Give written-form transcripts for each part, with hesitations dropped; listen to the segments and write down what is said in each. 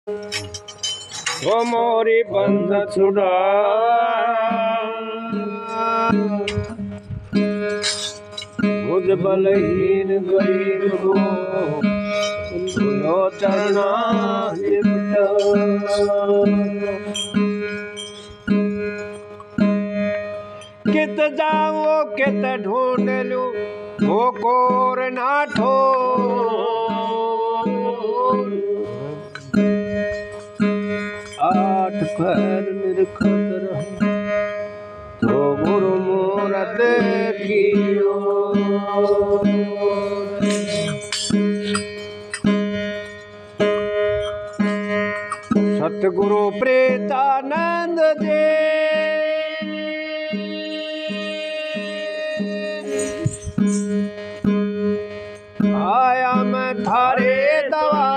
वो मोरी बंध छुड़ा मुझ बलहीन गरीब को सुनो चरना कित जाओ कित ढूंढ लू वो कोर ना ठो आठ पैर निरखत रहो तो गुरु मूरत देखियो सतगुरु प्रेतानंद दे आया मैं थारे दवा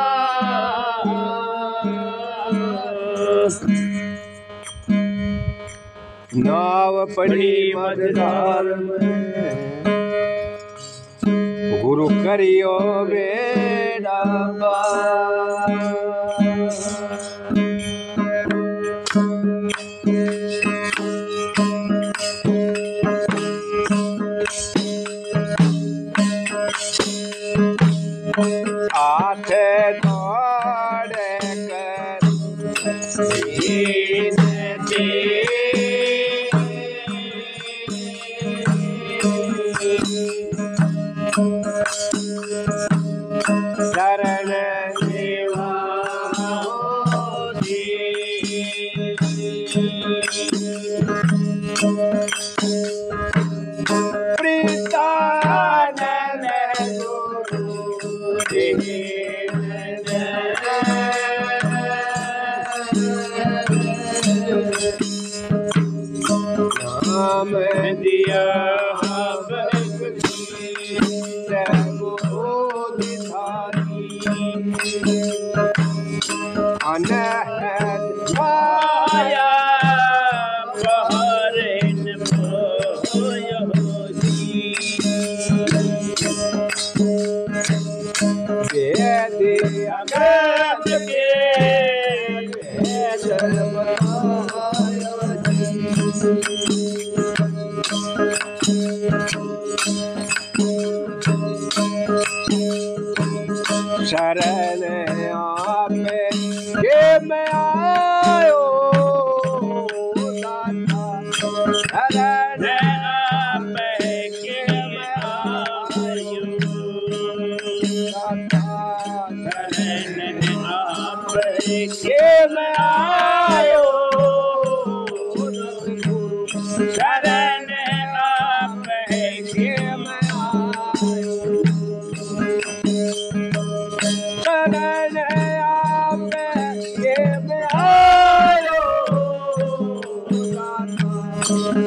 नाव पड़ी मझधार में गुरु करियो बेड़ा पार आठे दौड़े कर शरण देवा प्रीतानंद नाम दिया अनहद माया बहरेन वेद अगत के शरण आपे के मैं आयो शरण आपे के मैं आयो शरण आपे के मैं आयो शरण आपे के मैं आयो शरण आपे के मैं आयो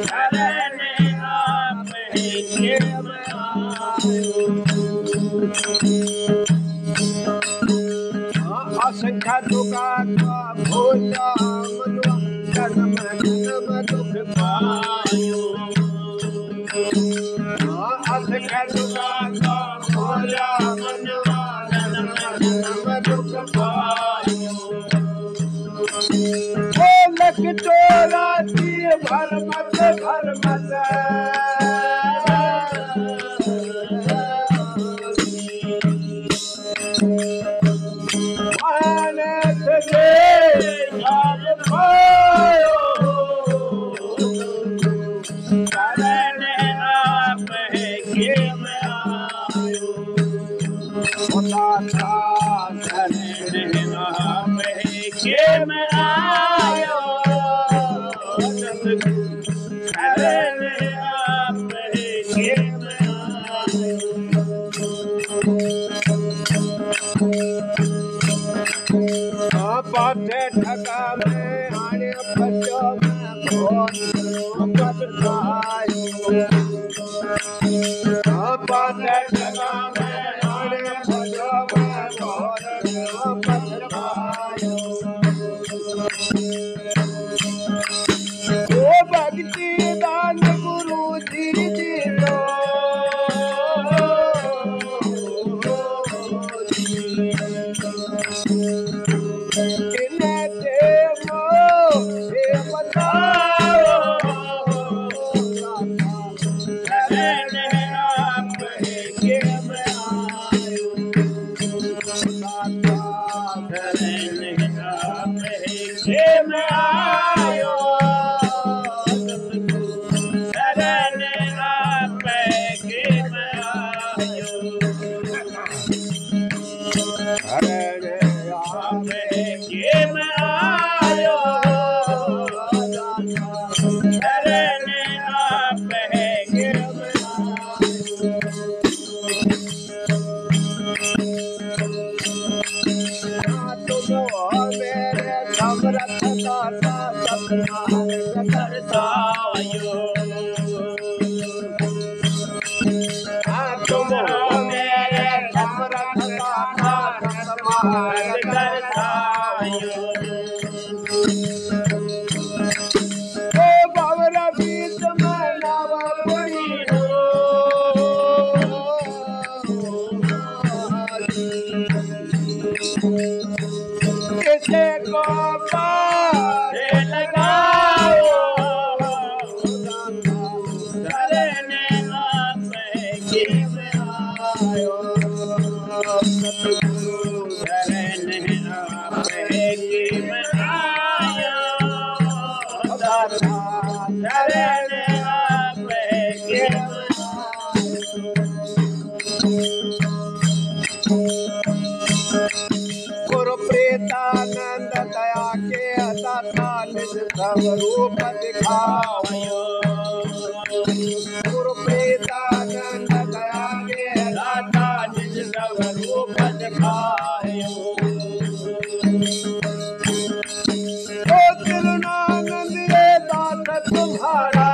शरण आपे के मैं आयो असंख्य दुख भोला मनुआ जन्म जन्म दुख पायो असंख्य दुख भोला मनुआ जन्म जन्म दुख पायो लख चौरासी भर मत शरण आपे के मैं आयो शरण आपे के मैं आयो शरण आपे के मैं आयो पाथे ठका में आने बच्चों में खोज पद खायो पाथे ठका में आने बच्चों में खोज पद खायो ओ भक्ति दान गुरु जी दिलो किन्हें देवो ये बताओ शरण आपके में आयो दाता शरण आपके में आयो शरण आपके में आयो शरण आपके में आयो शरण आपके में तुम मेरे समरथ दाता सतनाम करतायो तुम मेरे समरथ दाता सतनाम करतायो ओ बाबर बीच में नाव पहिरो किसे को पार लगाओ शरण आपके में आयो सतगुरु शरण आपके में आयो दाता शरण आपके में गुरु प्रेतानंद दया के दाता निज स्वरूप दिखाओ गुरु प्रेतानंद दया के दाता निज स्वरूप दिखाओ ओ तिरुनानंद ये दात तुम्हारा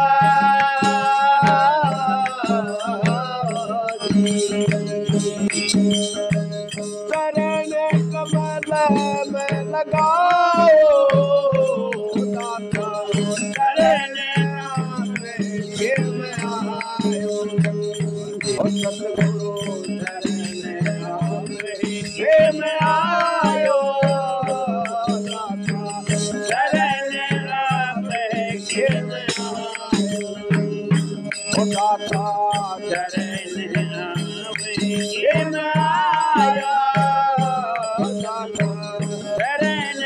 शरण कमल में लगाओ दाता शरण आपके में आयो ओ सतगुरु शरण आपके में आयो दाता शरण आपके में आयो ओ दाता शरण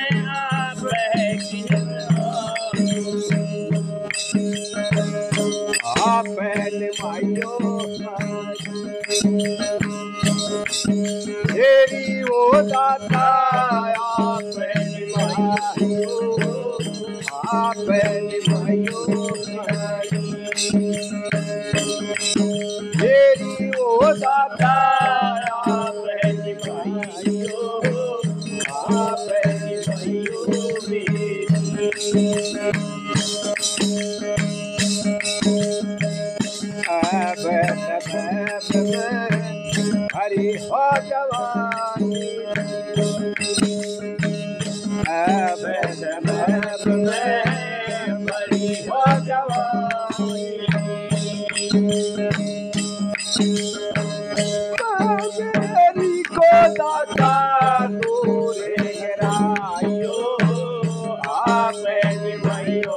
आपके में आयो पहले भाइयों तेरी वो दाता पहले भाइयों तेरी वो दाता पहले भाइयों हरि हो जवानी हरि हो जवानी मेरी को दाता दूरे रायो आप भाइयो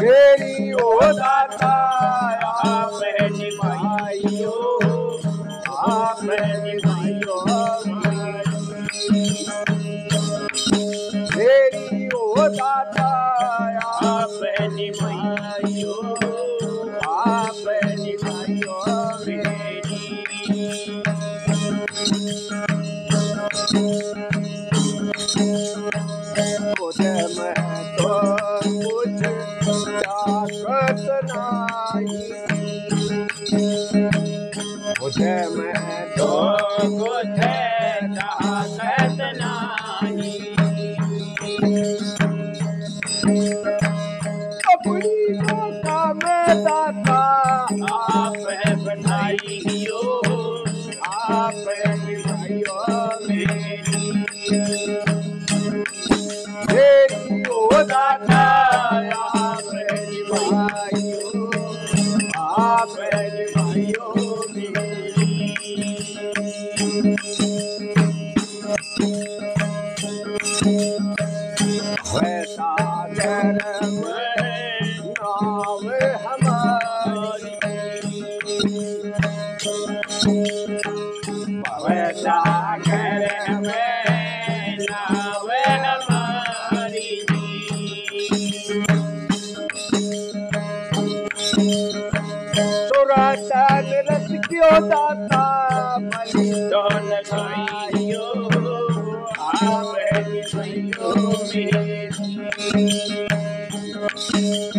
मेरी ओ दाता आप भाइयो आप भाइयो मेरी ओ दाता आप भाइयो आप भाइयो मेरी खुद में तो कुछ ताकत नहीं मुझे में तो कुछ ताकत नहीं अपनी माता में दाता आप बनाइयो आप भाइयों मेरी ओ दाता आप भाइयों आप भाइयों मेरी वैसा घर में नाव हमारी, वैसा घर में नाव हमारी। सुरातन रस क्यों दाता बलि डोल भाइयो, आवै भाइयो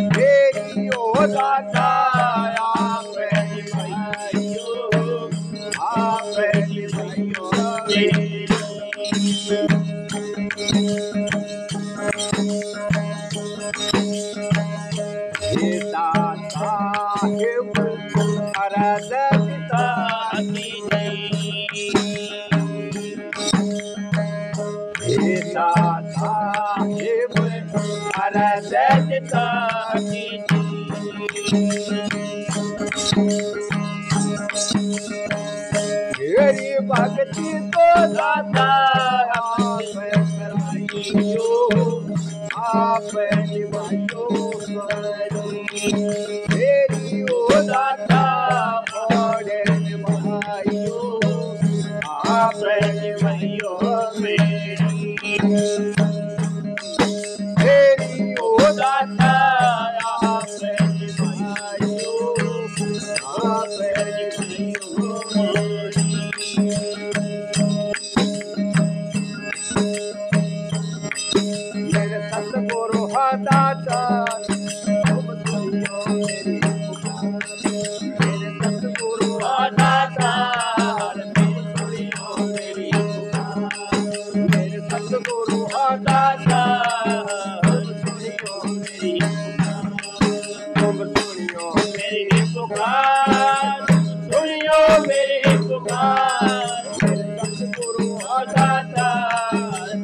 मेरी ओ दाता, आवै भाइयो, आवै भाइयो मेरी। हे दाता हे अरद पिता की, हे दाता हे अरद पिता की। मेरी भक्ति तो दाता आप कराइयो, आप निभाइयो मेरी ओ दाता बड़े निभाइयो, आप निभाइयो मेरी ओ दाता, आप निभाइयो, आप निभाइयो मेरे सतगुरु दाता, तुम सुनियो मेरी पुकार। मेरे सतगुरु दाता, तुम सुनियो मेरी पुकार। मेरे सतगुरु दाता, तुम सुनियो मेरी पुकार। तुम सुनियो मेरी पुकार, सुनियो मेरी पुकार। मेरे सतगुरु दाता,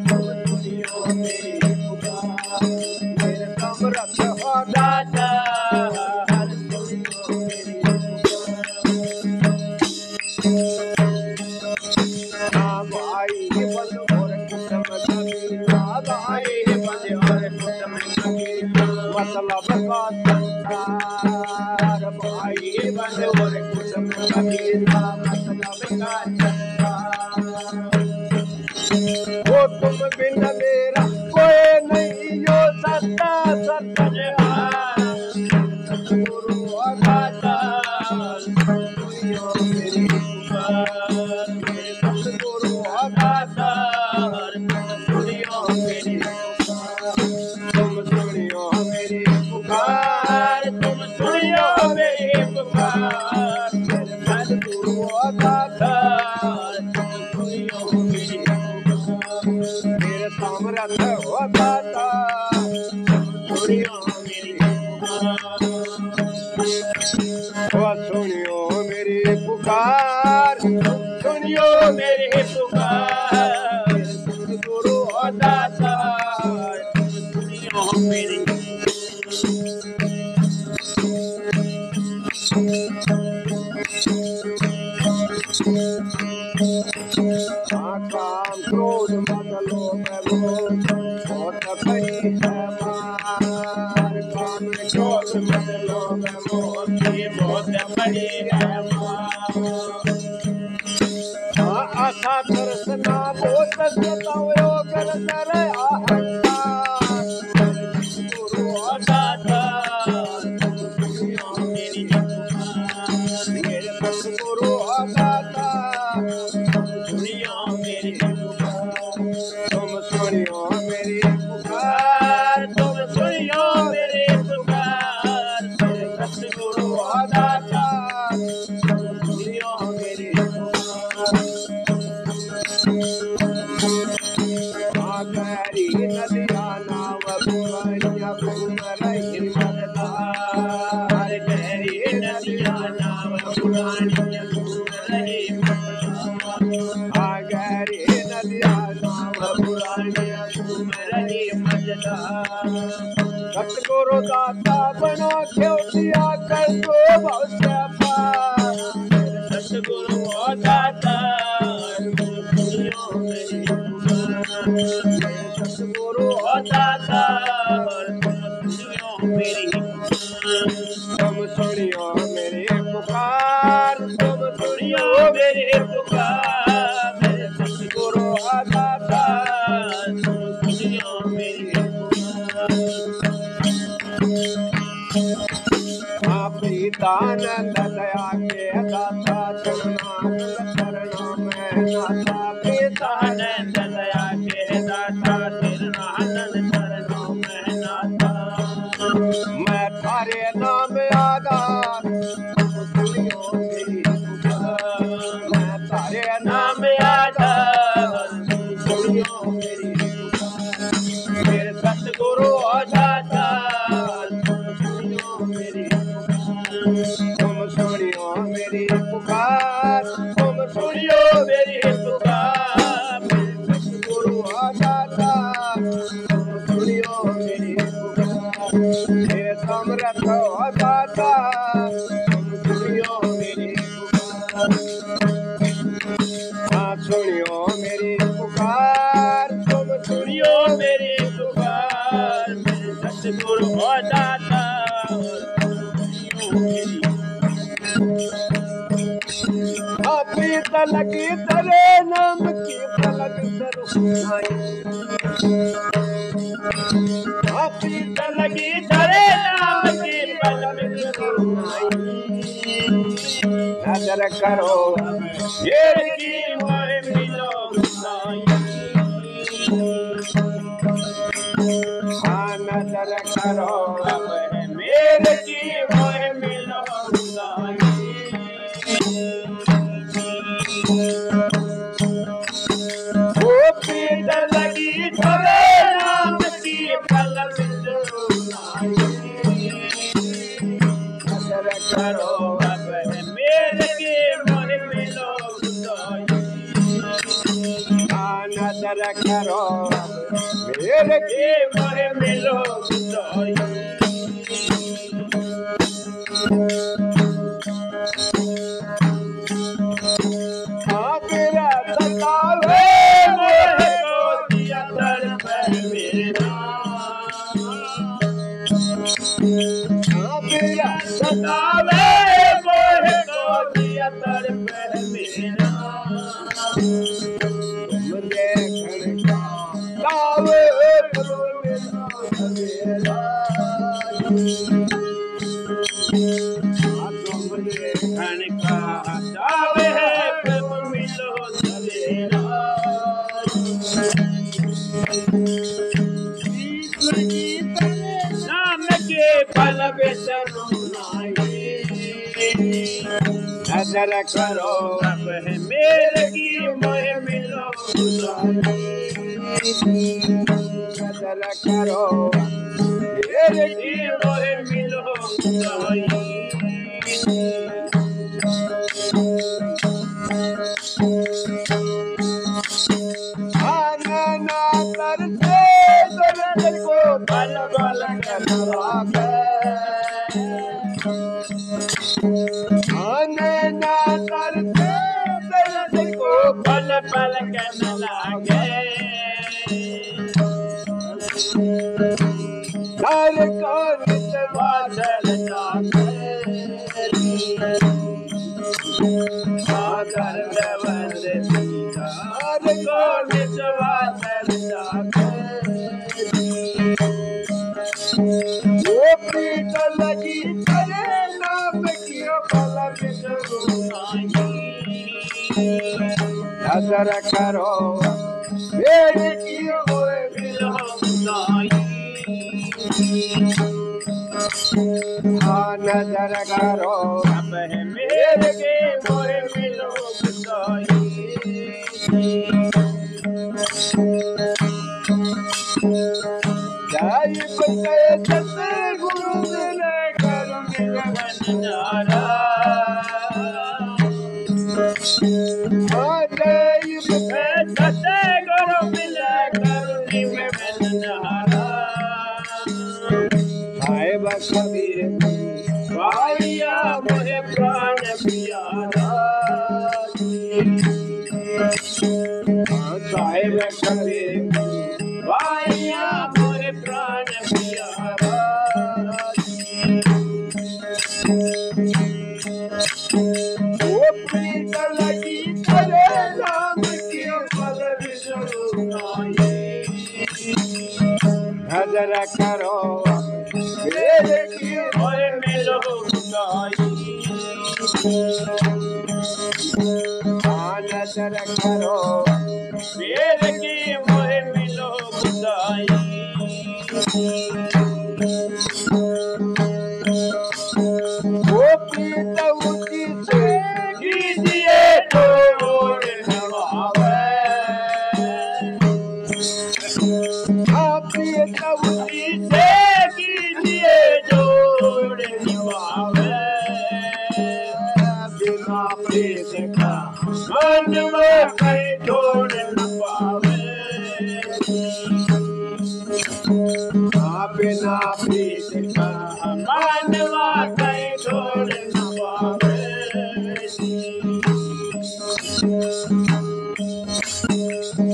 तुम सुनियो मेरी पुकार। मेरे समरथ हो दाता, सुनियो मेरी पुकार। भाई बल और कुटुंब कबीरा, भाई बल और कुटुंब कबीरा, मतलब का संसार। भाई बल और कुटुंब कबीरा, मतलब का संसार। वो तुम बिन मेरा कोई नहीं यो सत्ता सतजहार। सतगुरु दाता, सुनियो मेरी पुकार। मेरे सतगुरु दाता, सुनियो मेरी पुकार। तुम सुनियो मेरी पुकार, तुम सुनियो मेरी पुकार। मेरे सतगुरु दाता, सुनियो मेरी पुकार। मेरे समरथ हो दाता, सुनियो मेरी पुकार। सुनियो मेरी पुकार, सुनियो मेरी पुकार। सतगुरु दाता, सुनियो मेरी काम क्रोध मद लोभ मोह बहुत बड़ी है मार। काम क्रोध मद लोभ मोह की बहुत बड़ी है मार। आशा दर्शना बहुत सताओ कर करे अहंकार। गुरु दाता, सुनियो मेरी पुकार। मेरे सतगुरु दाता, सुनियो मेरी पुकार। तुम सुनियो मेरी पुकार, तुम सुनियो मेरी पुकार। मेरे सतगुरु दाता, सुनियो मेरी पुकार। आकरी नदिया नाव बुमरिया घूम रही मददार। गहरी नदिया नाव बुमरिया घूम रही मददार। गहरी नदिया नाव बुमरिया घूम रही मददार। सतगुरु दाता बनो क्यों दिया कर दो भविष्य पार। सतगुरु दाता, सुनियो मेरी सतगुरु दाता तुम सुनियो मेरी पुकार, तुम सुनियो मेरी पुकार, मेरे सतगुरु दाता तुम सुनियो मेरी पुकार। प्रीतानंद दया के दाता चरणानंद चरणों में नाथा, प्रीतानंद दया के दाता चरणानंद चरणों में नाथा। मैं थारे नाम आधार सुनियो मेरी पुकार, मैं थारे नाम आधार सुनियो मेरी पुकार, मेरे सतगुरु दाता सुनियो मेरी तुम सुनियो मेरी पुकार, तुम सुनियो मेरी पुकार, मेरे सतगुरु दाता तुम सुनियो मेरी पुकार, हे समर्थ दाता तुम सुनियो मेरी पुकार। हाँ सुनियो मेरी पुकार, तुम सुनियो मेरी पुकार, मेरे सतगुरु दाता लगी तेरे नाम की पलक सरुनाई, लगी तेरे नाम की पलक सरुनाई। नजर करो ये की मोहे मिलो हाँ नजर करो अब मेरे की मोहे मिलो लगी तेरे नाम की पलक नजर करो अब मेरे की मोहे मिलो नजर करो मेरे की मोहे मिलो सतावे मोहे को दिया तड़पे मेरा, तुम देखण का लावे प्रभु मिलो सवेरा, तुम देखण का लावे प्रभु मिलो सवेरा। नाम के फल नजर करो अब है मेरे की मोहे मिलो नजर करो मेरे की मोहे मिलो आना करते दर्द को बल बल करवा पल पल करने लागे हर कौन बादल जागे सागर दवल हर कौन बादल जागे वो प्रीत लगी तेरे नाम की पलक नजर करो मेरे की मोहे मिलो हाँ नजर करो अब है मेरे के मोहे मिलो जय सतगुरु मिले करुण नजारा सतगुरु मिले करुणी में बंधारा साहिब कबीर भाइया मोहे प्राण प्यारा साहिब कबीर भाइया मोरे प्राण प्यारा वो प्रीत लगी तेरे नाम की पद विसरुनाई नजर करो मेरे की मोरे मिलो बुदाई नजर करो मेरे की मोरे मिलो बुदाई वो प्रीत उसी से कीजिए जोड़ नवावे प्रीत उसी से कीजिए जोड़ नवावे बिना प्रीत का मन में कहीं जोड़ न पावे बिना प्रीत का मनवा कहीं जोड़ न पावे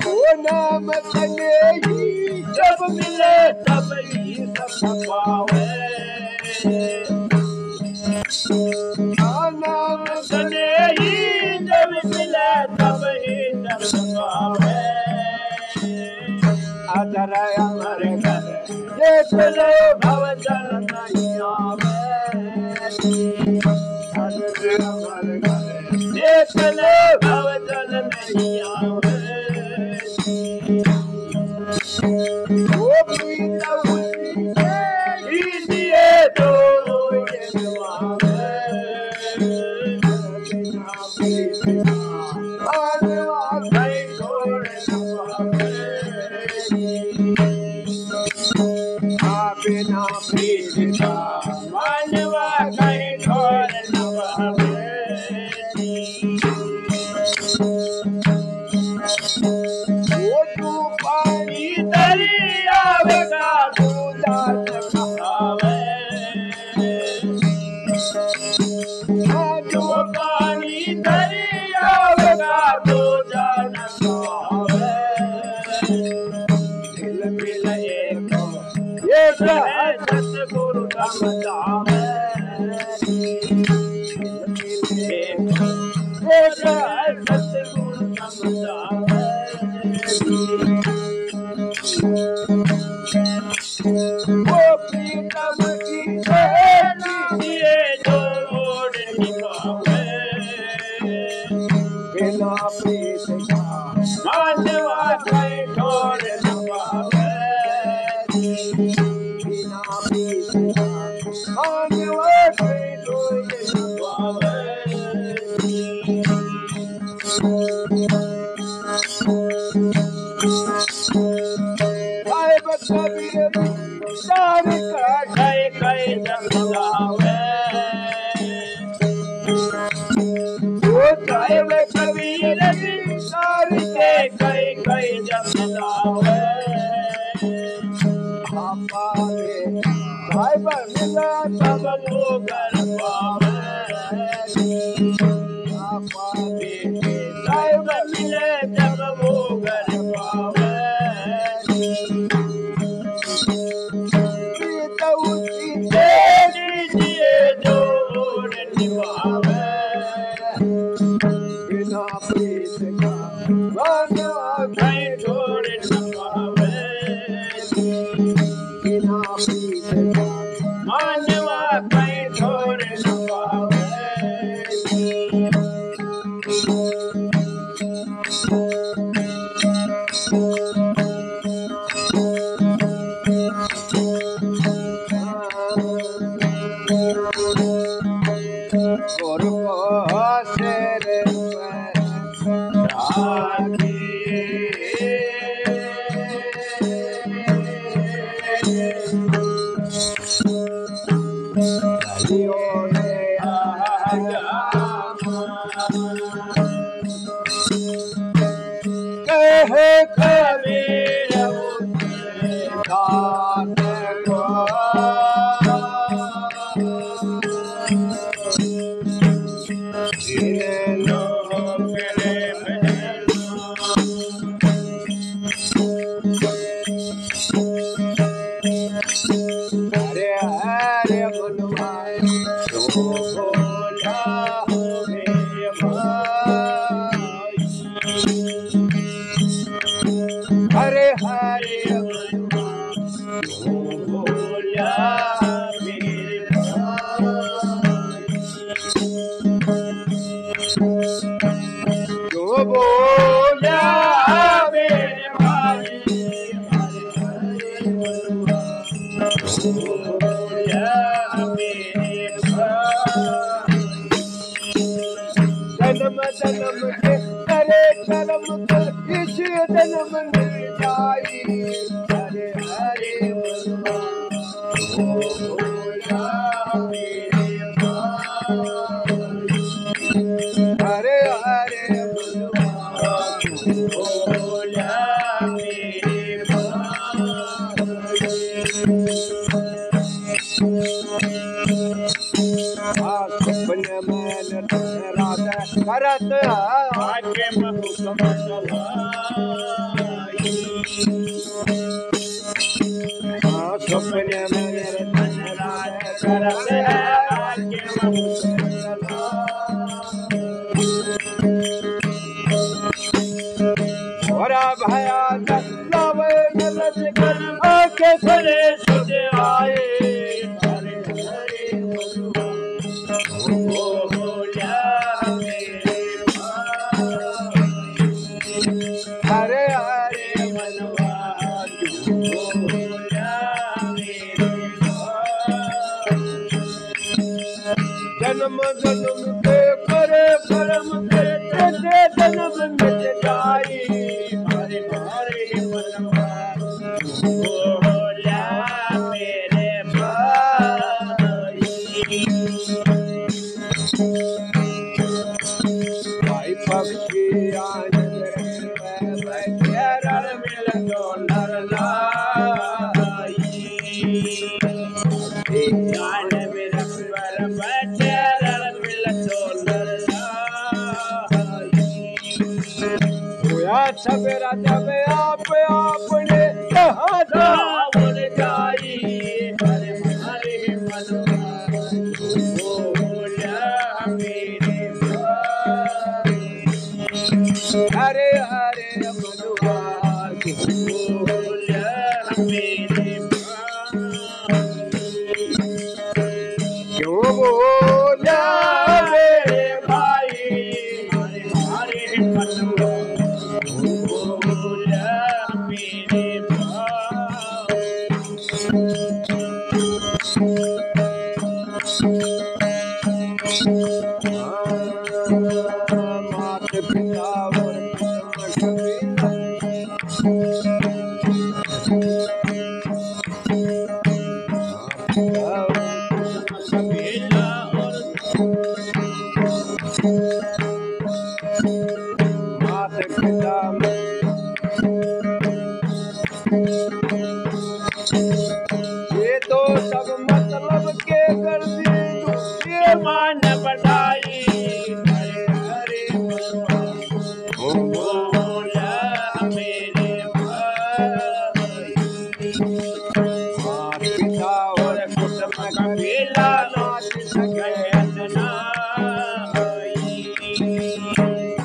वो नाम संगे ही जब मिले तब ही सब पावे नाम संगे ही जब मिले तब ही सब पावे अदर अमर घर देख लो भव जल नहीं आवे अदर अमर घर देख लो भव जल नहीं आवे वो प्रीत उसी से कीजिए तो ये नवावे बिना प्रीत मानवा कहीं छोड़ न पावे बिना प्रीत का मानवा कहीं छोड़ न पावे वो तू पानी दरियावेगा तू जान खावे जो पानी दरियावेगा तू जान खावे दिल मिले ये है सतगुरु का मजावे ये है सतगुरु का मजावे वो प्रीतम की ये जोड़ निभावे बिना प्रीत का मानवा कहीं छोड़ न पावे बिना प्रीत का मानवा कहीं छोड़ न पावे कबीर सार का कई कई जमलावे वो चाहे वे कबीर सार के कई कई जमलावे आपा भाई मिला तब लोग कर पावे आपा भाई मिले जब वो कर पावे बिना प्रीत का मानवा कहीं छोड़ न पावे बिना प्रीत का मानवा कहीं छोड़ न पावे गुरु को तेरे कहे कबीर दात को हरे हरे बोला मेरे जो बोला मेरे भाई बोला मेरे जन्म जन्म के करे कर्म कर इस जन्म मिल जाई हरे हरे बोला मेरे हरे हरे बोला मेरे सपने में राधा करत आगे हुक्म सपने में राधा करत आगे और भया लवे नलज कर आके खड़े सुध आए हरे हरे बोला मेरे हरे हरे मनवा बोला मेरे जन्म जन्म के करे कर्म के जन्म मिट जाई हरे हरे मनवा बोला मेरे भाई पक्षी आन मिल डोलर लाई जान मेरा पर बैठे मिल डोलर लाई सवेरा जब आप आपने कहा था उड़ जाई हरे हरे मनवा बोला मेरे हरे हरे मनवा बोला मेरे क्यों बोला मेरे भाई हरे हरे मनवा बोला मेरे मात पिता और मात पिता ये तो सब मतलब के कर दी ये मान बढ़ाई हरे हरे बोला मेरे भाई मात पिता और कुटुंब का मेला नाच सके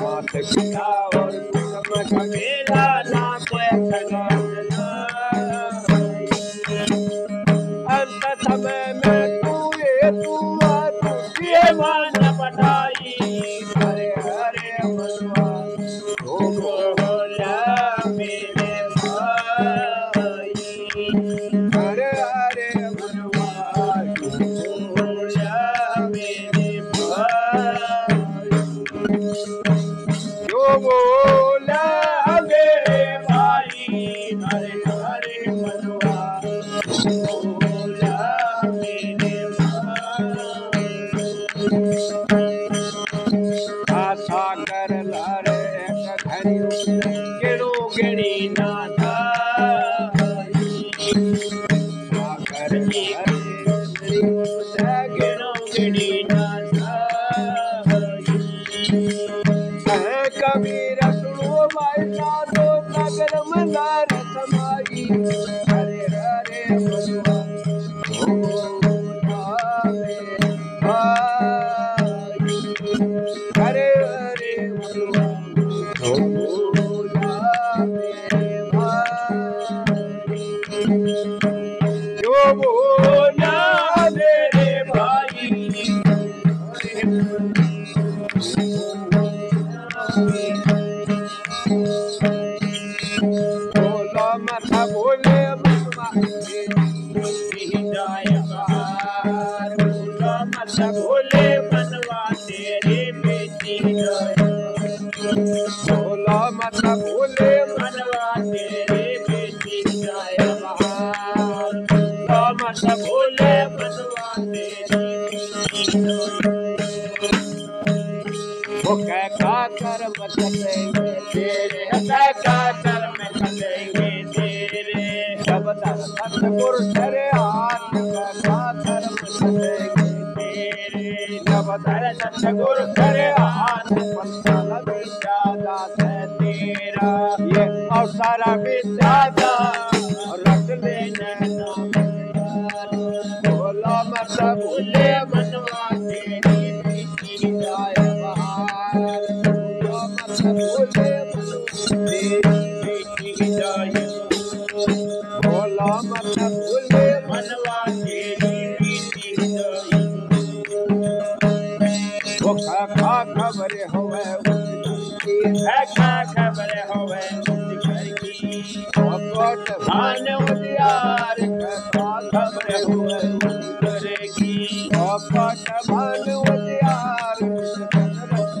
मात पिता और कुटुंब का मेला नाच सके अंत समय में तू ये मान बढ़ाई हरे हरे मनवा बोला मेरे भाई हरे हरे मनवा बोला मेरे भाई जो बोला मेरे भाई हरे हरे मनवा बोला मेरे आशा कर लारे घड़ी गिणो गिणी ना था सागर गिणो गिणी ना था कबीर सुनो भाई साधो सागर मदार समाई हरे हरे मनवा हरे हरे मनवा बोला मेरे भाई बोलो मत भूले मनवा तेरी जाय बहार। बोलो मत भूले मनवा तेरी बेटी जाय। बोलो मत भूले मनवा तेरी बेटी जाय बहार। बोलो मत भूले मनवा तेरी बेटी जाय। वो क्या कर्म करेंगे तेरे, क्या कर्म करेंगे तेरे। जब तक सतगुरु तेरे हाथ क्या कर्म करेंगे तेरे। जब तक सतगुरु तेरे हाथ फल भी ज्यादा है तेरा। ये अवसर भी ज्यादा रख लेना नाम। बोलो मत भूले मनवा तेरी बेटी जाय बहार। बोलो मत भूले मनवा तेरी बेटी जाय। बोलो मत भूले मनवा तेरी बेटी जाय। वो खा खबर होवे उसकी, खा खबर होवे उसकी। वो कोट भान उजियार खा खबर होवे उसकी। वो कोट भान उजियार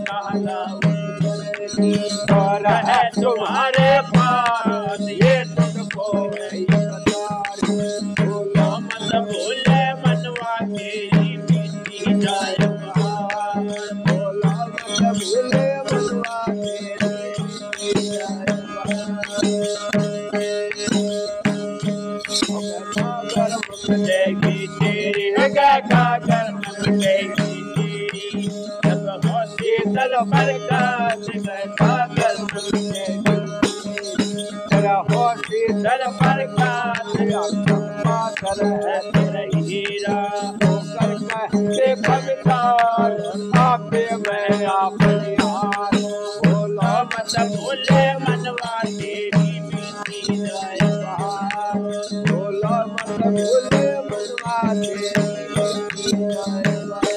कहला उसकी। और है तुम्हारे पास ये तुमको नहीं पता। बोलो मत भूले मनवा तेरी बेटी जाय बहार। बोलो मत भूले मनवा तेरी बेटी जाय बहार। कर्म मिलेगी तेरी, क्या कर्म मिलेगी तेरी। जब होती तल बरकत का कर्म मिलेगी तेरा। होती तल बरकत पाकर है तेरा हीरा। होकर कहते भगवान आपे मैं अपनी हार। बोलो मत भूले मनवा तेरी बेटी जाय बहार। बोलो मत भूले मनवा तेरी बेटी जाय बहार।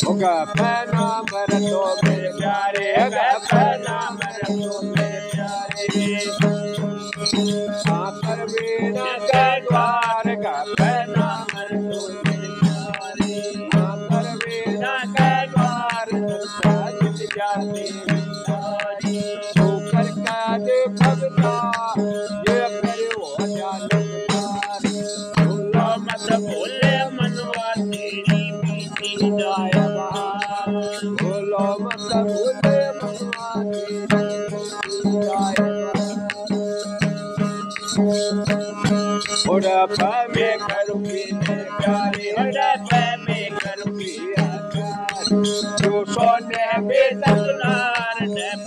होगा पैना मर तो मेरे प्यारे, होगा पैना मर तो मेरे प्यारे। आकर बिना के द्वार का पैना मर तो मेरे प्यारे। आकर बिना के द्वार सज जाते सारी। होकर का दे भगता ये करे वो जाने पार। बोलो मत भूले मनवा तेरी बेटी जाय बहार। बोलो मत भूले मनवा तेरी बेटी जाय बहार। उड़पा में करूँगी मेरे प्यारे, उड़पा में करूँगी आकार। जो सोने बेदसुनार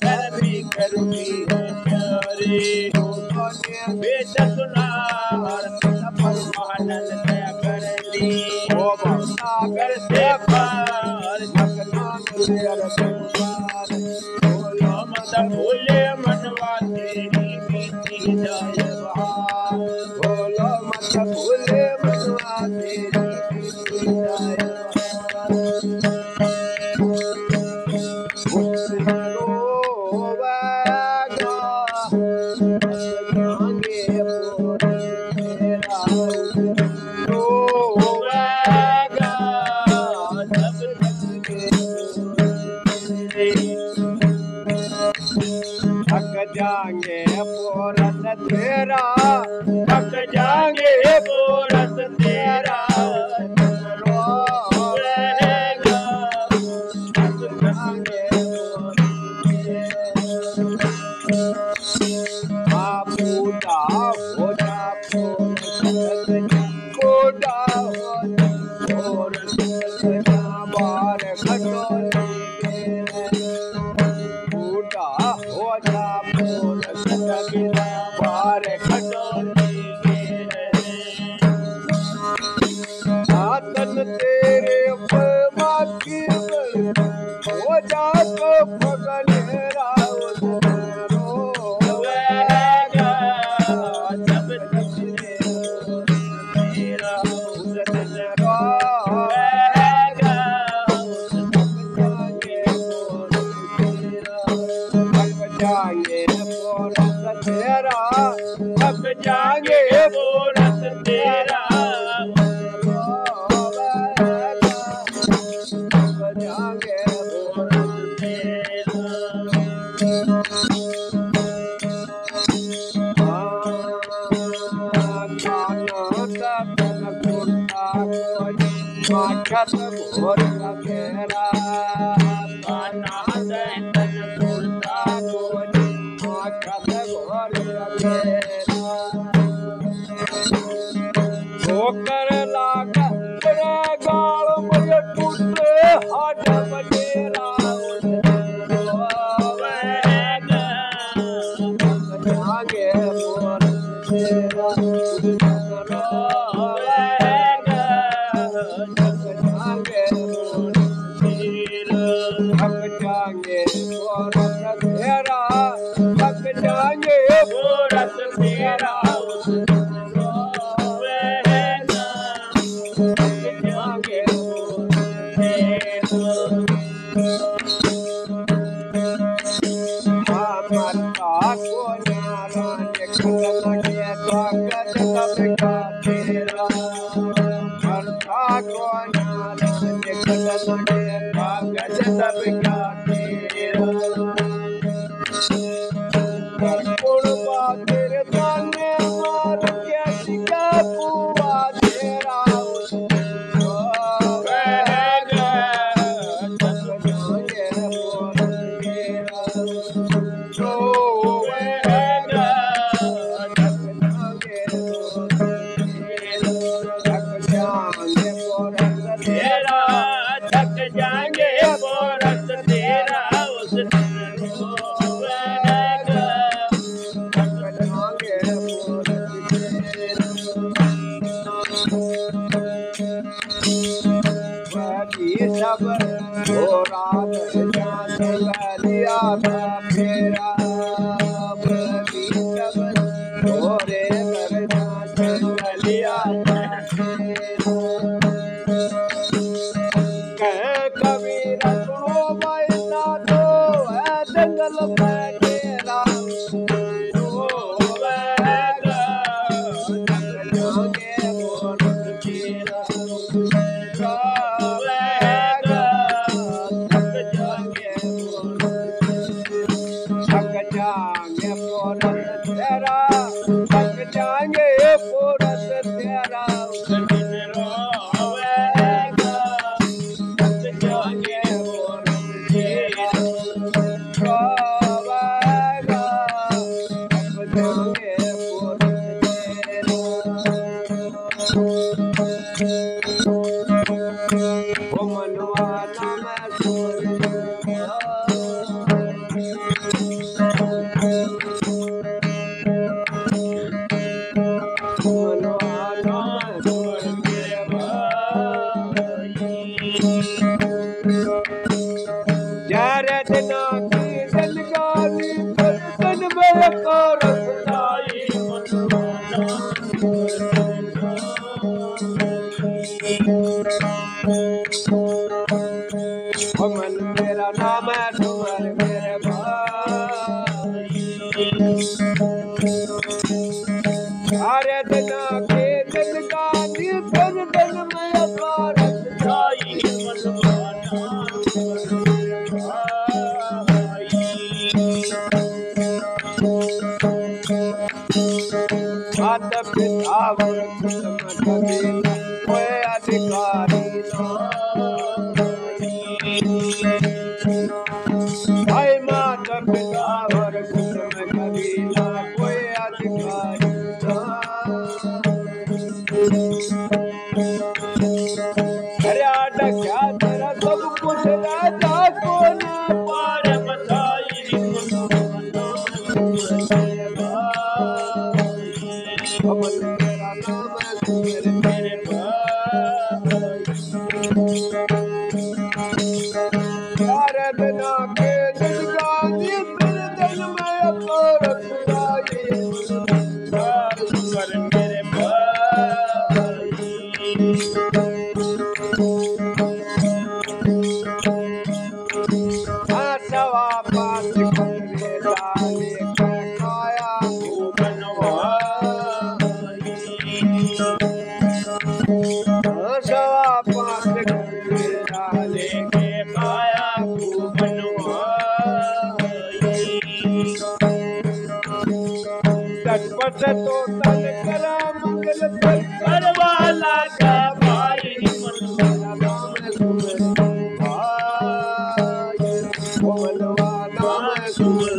पर भी करूँगी प्यारे। जो सोने बेदसुनार पर महानंद दया कर ली। वो सागर से पार जगन्नाथ से अरबार। बोलो मत भूले मनवा तेरी बेटी जाय बहार। बोलो मत भूले मनवा तेरी बेटी जाय बहार। रोवेगा जाएंगे पूरे तेरा। रोवेगा जब थक जाएंगे पोरस तेरा। थक जाएंगे पोरस तेरा। रोवेगा थक जाएंगे पूजा हो जा पूजा हो जा बार खटोली पूजा हो जा बार खटोली आतन तेरे बाकी हो जा तो भगन रावत तेरा थक जाएंगे वो रस तेरा थक जाएंगे वो रस तेरा माखत भोर तेरा पाना तन सुरता बोली माखत भोर तेरा ठोकर लागा तेरा गाल मुझे टूटे हाथ बटेरा जागे भोर तेरा थक जाएंगे वो रस तेरा थक जाएंगे वो रस तेरा थक जाएंगे वो मरता को नारायण खत्म के स्वागत सबका तेरा मरता को नारायण खत्म के स्वागत सबका तेरा कुर्बा तेरे ताने मार के टिका पुआ तेरा सब हो रात जान लिया था फेरा सब हो रे कर जान लिया था कह कबीर सुनो बैठा तो है जंगल में तेरा मेरा नाम है तुम्हारे मेरे भाई सारे दिन के दिन का दिन में भारत जाई मात पिता कोई अधिकारी भाई माता पिता और कुटुंब कबीला कोई अधिकारी अरे क्या तेरा सब कुछ राजा को न पार बताई मेरा नाम है मेरे के जगानी दिन में मेरे सवा पास खाया बस तो तन करा मंगल करवाला का भाई मनवा नाम सुमर भाई मनवा नाम सुमर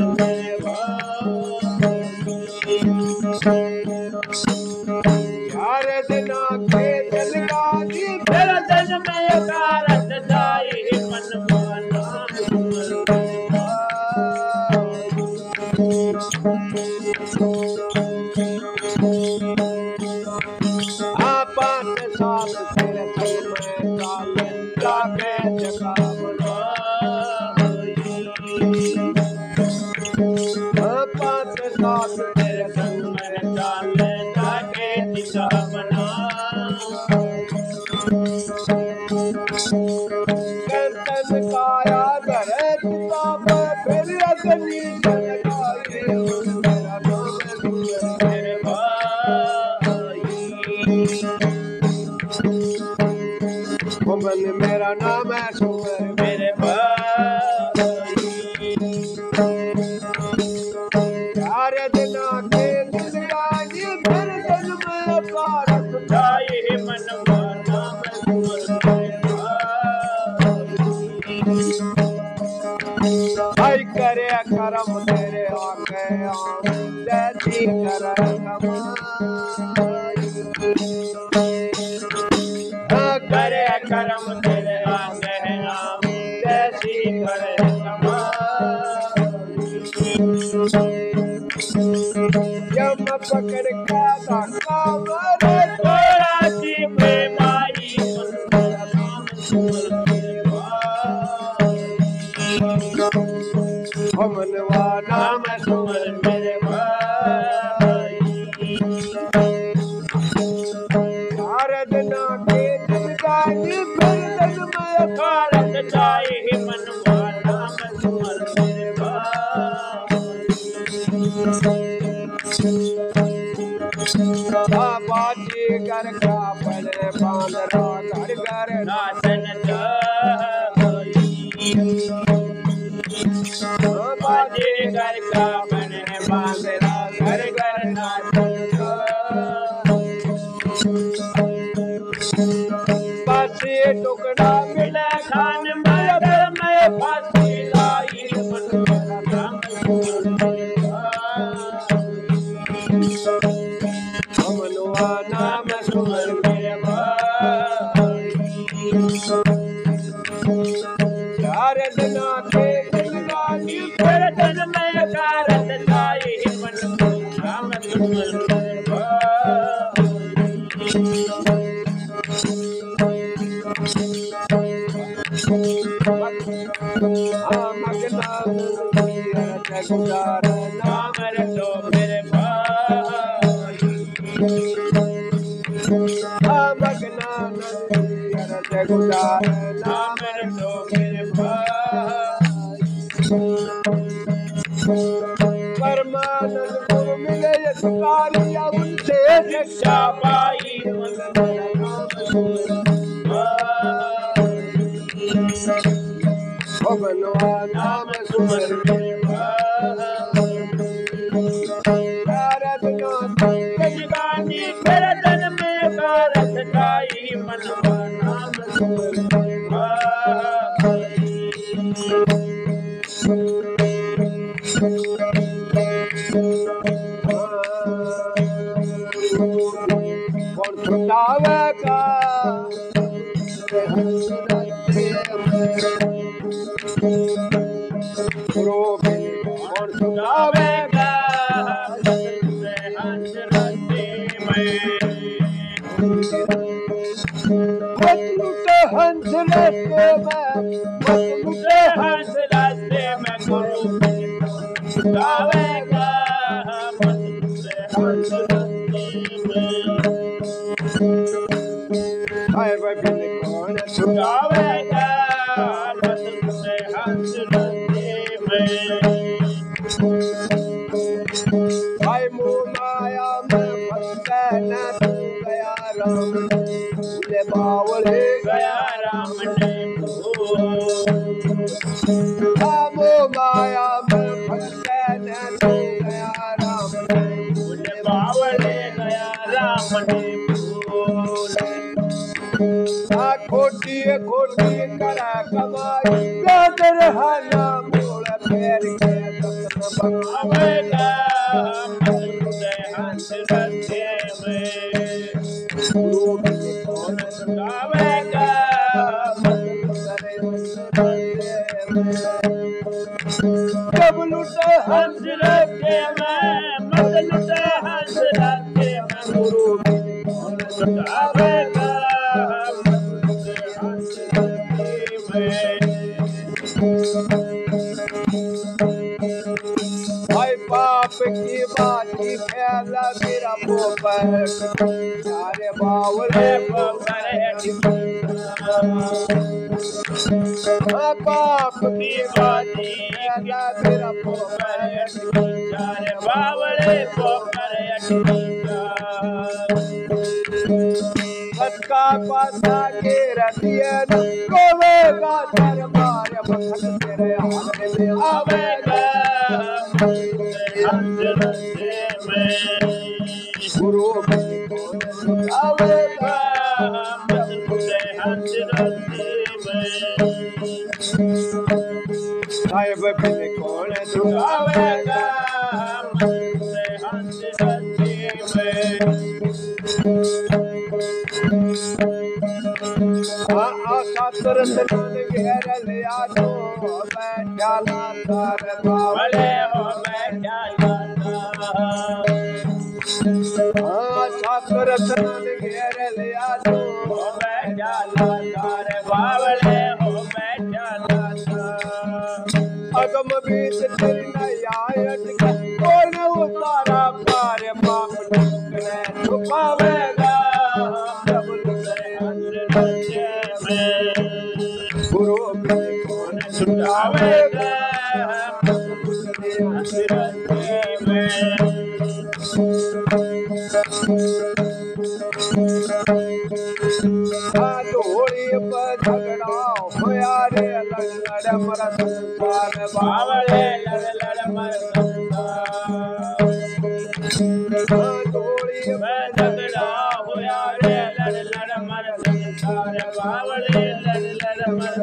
यार दिना के दिल गाजी फिर दिन में कारत जाए मनवा नाम सुमर पाँच साल फिर में चाले जाके जगावना पाँच साल फिर में चाले जाके जगावना कंचन काया करे तुम फिर अग्नि जगाए मेरा नाम मेरे भाई मेरा नाम है सुमर मेरे भाई यार दिना के दिल गाजी फिर दिल में कारत जाए मनवा नाम सुमर मेरे भाई करे करम तेरे आगे जैसी कर करे करम तेरे आगे राम जैसी करे यम पकड़ के धक्का मारे थोड़ा सी प्रेमाई मनवा नाम सुमर मेरे भाई मनवा नाम सुमर मेरे भाई यार दिना के दिल गाजी फिर दिन में कारत जाए मनवा नाम सुमर मेरे भाई बाजी घर का बड़े बांदरा घर घर नाचन बाजी घर का बड़े बांदरा घर घर नाचन फांसी टुकड़ा मिला खान मगर मैं फांसी लाई मनवा नाम सुमर मनवा नाम सुमर मेरे भाई यार दिना के दिल गाजी फिर दिन में कारत जाए मनवा नाम सुमर मेरे मगना गुजार नाम रटो मेरे भाई मगना गुजार नाम रटो मेरे भाई परमानंद गुरु मिले यशकारिया उनसे शिक्षा पाई मनवा नाम सुमर मेरे भाई फिर दिन में कारत जाए मनवा नाम सुमर मेरे भाई कौन छुटावेगा कौन छुटावेगा हंस रास्ते में हंस रास्ते में गुरु छुटावेगा हंस रास्ते में कौन छुटावेगा हंस रास्ते में भाई माया में फंस न तू गया राम ने बावले गया राम ने माया में फंस न तू गया राम ने ये खोटी करा कमाई गादर हाना मूल फेर के सपन बनावेगा मुझे हंस रस्ते में गुरु भी कौन सुनावेगा कब लुटे हंस रस्ते में मत लुटे हंस रस्ते में गुरु भी कौन सुनावेगा भाई पाप की बाती फैला मेरा पोपर सारे बावले पाप की बाती फैला मेरा पोपर सारे बावले पोपर का पासा के रतियन कोवेगा दरबार भक्त तेरे हाथ में आवेगा हंस रस्ते में गुरु आवेगा हंस रस्ते में साहिब बिन कौन दुआवेगा हंस रस्ते में आकातर सनन घेर लिया तो बैठा लातार बावले हो बैठा लातार आकातर सनन घेर लिया तो बैठा लातार बावले हो बैठा लातार अगम बीत तेरी नया अटका कौन उतारा पार पाप ठुकने छुपावेगा गुरु कौन छुड़ावेगा हंस रस्ते में डोली पर झगड़ा होया रे लड़ मर संसार बावले लड़ मर संसार डोली पर झगड़ा होया रे लड़ मर संसार बावले लड़ मर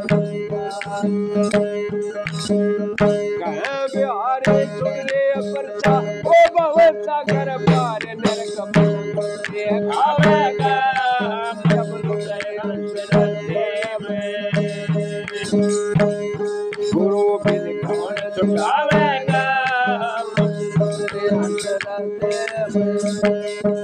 कह बिहारी सुन ले परचा ओ बहुत सागर पार नरक में आवेगा गुरु बिन कौन छुड़ावेगा हंस रस्ते में